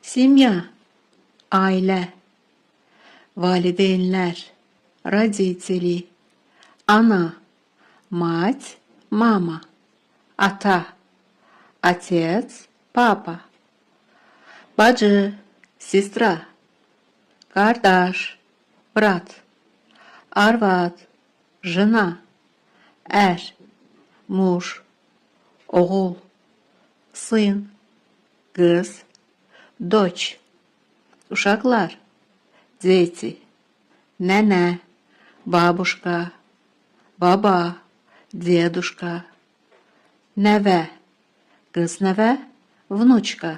Семья, aile, valideynlər, родители, ana, мать, мама, ata, отец, папа, bacı, сестра, kardeş, brat, arvad, жена, er, muž, oğul, сын, kız, дочь, uşaqlar, дети, nənə, бабушка, baba, дедушка, nəvə, qız nəvə, внучка,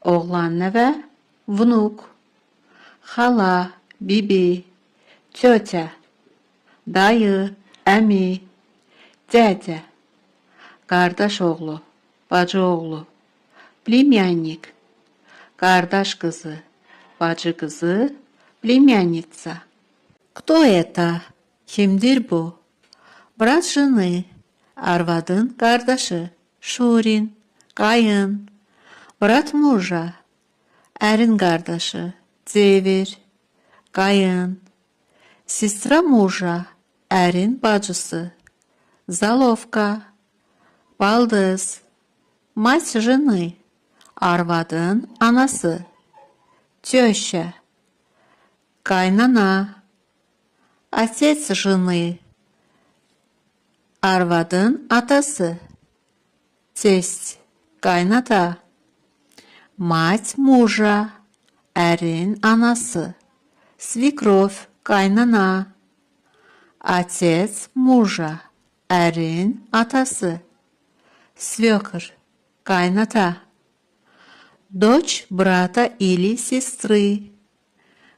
oğlan nəvə, внук, xala, bibi, tетя, dayı, əmi, dede, qardaş oğlu, bacı oğlu, племянник, qardaş qızı, bacı qızı, племянница. Кто это? Kimdir bu? Brat жены, arvadın qardaşı, Şurin, qayın, brat mужа, ərin qardaşı, Cevir, qayın, sestra mужа, ərin bacısı, Zalovka, baldız, mать жены, arvadın anası, теща, qaynana, отец жены, arvadın atası, тесть, qaynata, mать мужа, ərin anası, свекровь, qaynana, отец мужа, ərin atası, свекр, qaynata, дочь брата или сестры,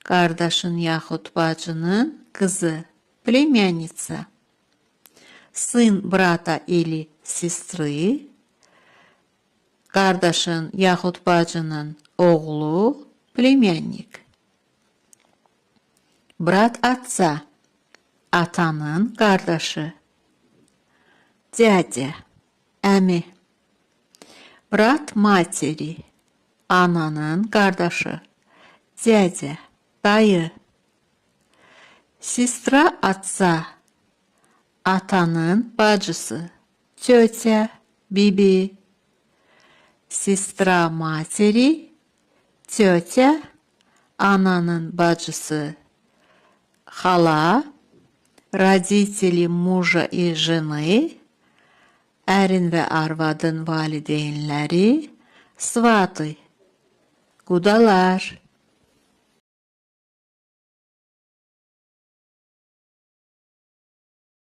qardaşın yaxud bacının qızı, племянница, сын брата или сестры, qardaşın yaxud bacının oğlu, племянник. Брат отца, atanın qardaşı, дядя, əmi. Брат матери, ananın qardaşı, дядя, dayı. Сестра отца, atanın bacısı, тетя, bibi. Сестра матери, тетя, ananın bacısı, xala. Родители мужа и жены, ərin və arvadın valideynləri, сваты, qudalar.